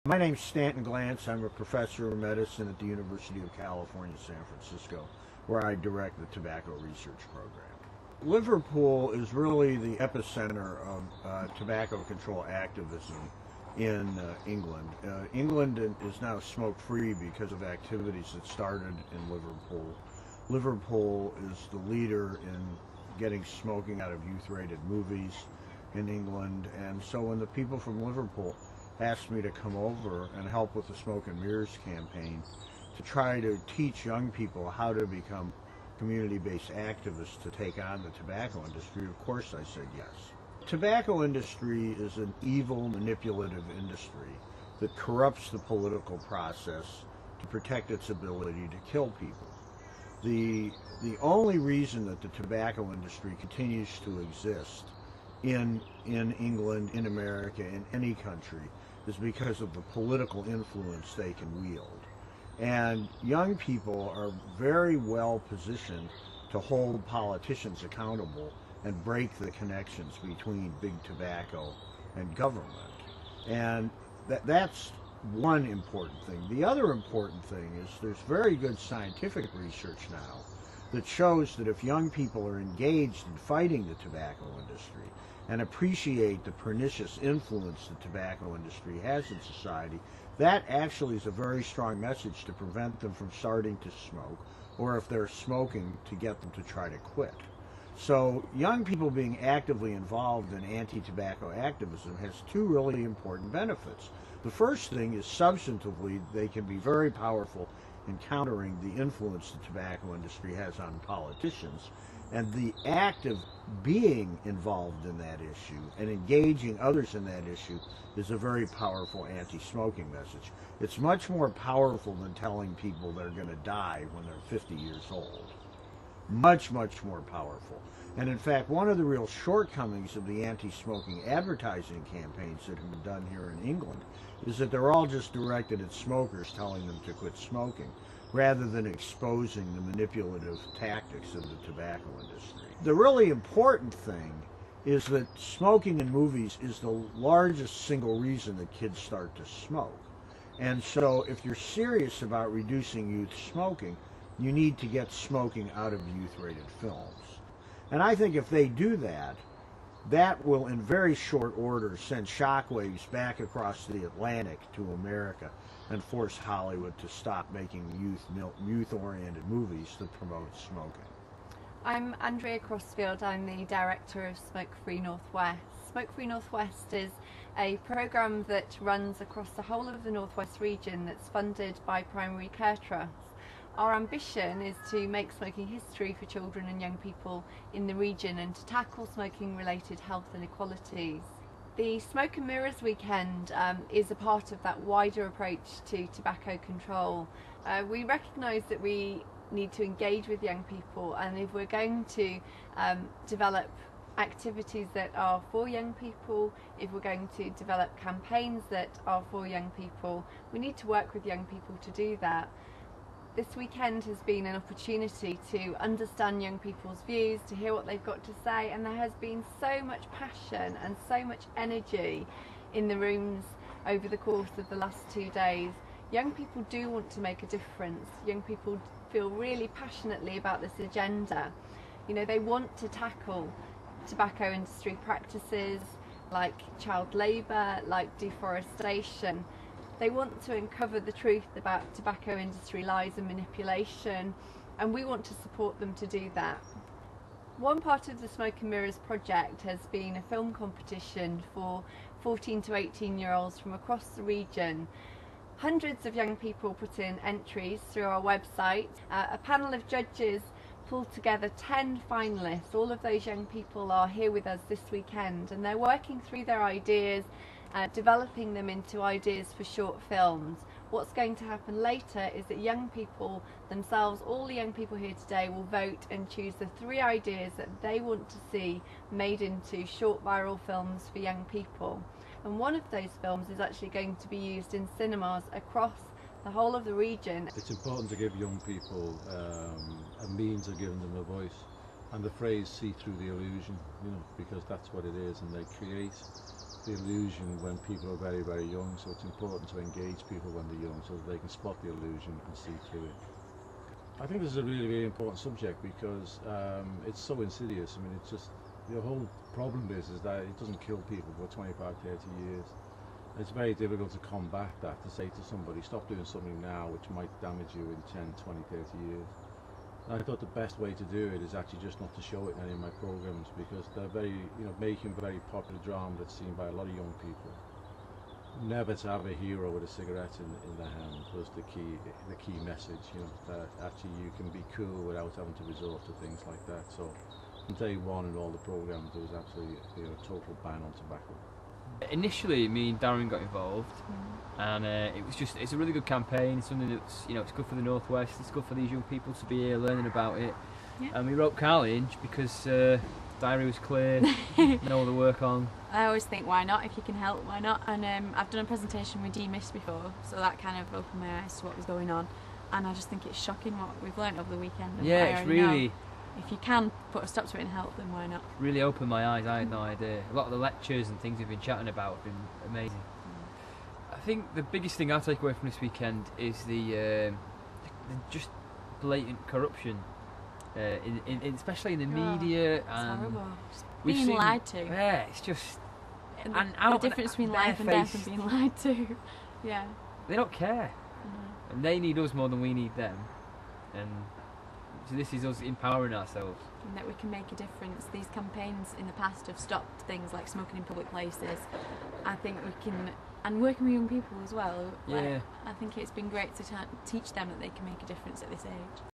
My name's Stanton Glantz. I'm a professor of medicine at the University of California, San Francisco, where I direct the tobacco research program. Liverpool is really the epicenter of tobacco control activism in England. England is now smoke-free because of activities that started in Liverpool. Liverpool is the leader in getting smoking out of youth-rated movies in England, and so when the people from Liverpool asked me to come over and help with the Smoke and Mirrors campaign to try to teach young people how to become community-based activists to take on the tobacco industry, of course I said yes. Tobacco industry is an evil, manipulative industry that corrupts the political process to protect its ability to kill people. The only reason that the tobacco industry continues to exist in England, in America, in any country, is because of the political influence they can wield. And young people are very well positioned to hold politicians accountable and break the connections between big tobacco and government. And that's one important thing. The other important thing is there's very good scientific research now that shows that if young people are engaged in fighting the tobacco industry and appreciate the pernicious influence the tobacco industry has in society, that actually is a very strong message to prevent them from starting to smoke, or if they're smoking, to get them to try to quit. So young people being actively involved in anti-tobacco activism has two really important benefits. The first thing is substantively they can be very powerful in countering the influence the tobacco industry has on politicians, and the act of being involved in that issue and engaging others in that issue is a very powerful anti-smoking message. It's much more powerful than telling people they're going to die when they're 50 years old. Much, much more powerful. And in fact, one of the real shortcomings of the anti-smoking advertising campaigns that have been done here in England is that they're all just directed at smokers, telling them to quit smoking, rather than exposing the manipulative tactics of the tobacco industry. The really important thing is that smoking in movies is the largest single reason that kids start to smoke. And so if you're serious about reducing youth smoking, you need to get smoking out of youth-rated films. And I think if they do that, that will in very short order send shockwaves back across the Atlantic to America and force Hollywood to stop making youth-oriented movies that promote smoking. I'm Andrea Crossfield. I'm the director of Smoke Free Northwest. Smoke Free Northwest is a programme that runs across the whole of the Northwest region that's funded by primary care trusts. Our ambition is to make smoking history for children and young people in the region and to tackle smoking related health inequalities. The Smoke and Mirrors weekend is a part of that wider approach to tobacco control. We recognise that we need to engage with young people, and if we're going to develop activities that are for young people, if we're going to develop campaigns that are for young people, we need to work with young people to do that. This weekend has been an opportunity to understand young people's views, to hear what they've got to say, and there has been so much passion and so much energy in the rooms over the course of the last 2 days. Young people do want to make a difference. Young people feel really passionately about this agenda. You know, they want to tackle tobacco industry practices like child labour, like deforestation. They want to uncover the truth about tobacco industry lies and manipulation, and we want to support them to do that. One part of the Smoke and Mirrors project has been a film competition for 14 to 18-year-olds from across the region. Hundreds of young people put in entries through our website. A panel of judges pulled together 10 finalists. All of those young people are here with us this weekend, and they're working through their ideas, developing them into ideas for short films. What's going to happen later is that young people themselves, all the young people here today, will vote and choose the 3 ideas that they want to see made into short viral films for young people. And one of those films is actually going to be used in cinemas across the whole of the region. It's important to give young people a means of giving them a voice, and the phrase "see through the illusion," because that's what it is, and they create the illusion when people are very, very young, so it's important to engage people when they're young so that they can spot the illusion and see through it. I think this is a really, really important subject because it's so insidious. I mean, it's just, the whole problem is that it doesn't kill people for 25, 30 years. It's very difficult to combat that, to say to somebody, stop doing something now which might damage you in 10, 20, 30 years. And I thought the best way to do it is actually just not to show it in any of my programs, because they're very, making very popular drama that's seen by a lot of young people. Never to have a hero with a cigarette in their hand was the key message, that actually you can be cool without having to resort to things like that. So from day one in all the programs there was absolutely a total ban on tobacco. Initially, me and Darren got involved, and it's a really good campaign. Something that's it's good for the Northwest. It's good for these young people to be here learning about it. Yeah. And we wrote Carlinge because diary was clear, no other work on. I always think, why not? If you can help, why not? And I've done a presentation with DMIS before, so that kind of opened my eyes to what was going on. And I just think it's shocking what we've learnt over the weekend. And yeah, it's really. If you can put a stop to it and help, then why not? Really opened my eyes. I had no idea. A lot of the lectures and things we've been chatting about have been amazing. I think the biggest thing I take away from this weekend is the just blatant corruption, especially in the media. It's horrible. We've being lied to. Yeah, it's just. And the difference between life and death and being lied to. Yeah. They don't care. And they need us more than we need them. And so this is us empowering ourselves. And that we can make a difference. These campaigns in the past have stopped things like smoking in public places. I think we can, and working with young people as well. Yeah. I think it's been great to teach them that they can make a difference at this age.